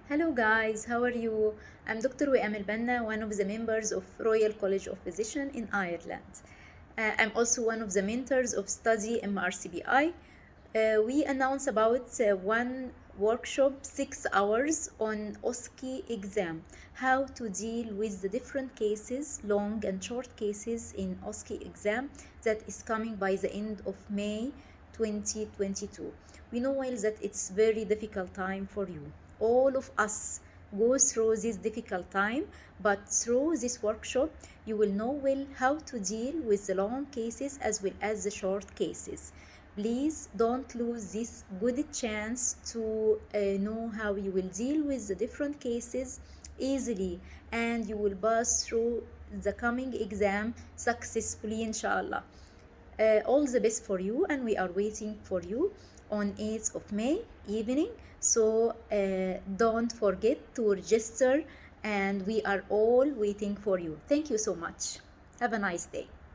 Hello guys, how are you? I'm Dr. Wiam Banna, one of the members of Royal College of Physicians in Ireland. I'm also one of the mentors of StudyMRCPI. We announced about one workshop, 6 hours on OSCE exam, how to deal with the different cases, long and short cases in OSCE exam that is coming by the end of May 2022. We know well that it's very difficult time for you. All of us go through this difficult time, but through this workshop you will know well how to deal with the long cases as well as the short cases. Please don't lose this good chance to know how you will deal with the different cases easily, and you will pass through the coming exam successfully, inshallah. All the best for you, and we are waiting for you on 8th of May evening. So don't forget to register, and we are all waiting for you. Thank you so much. Have a nice day.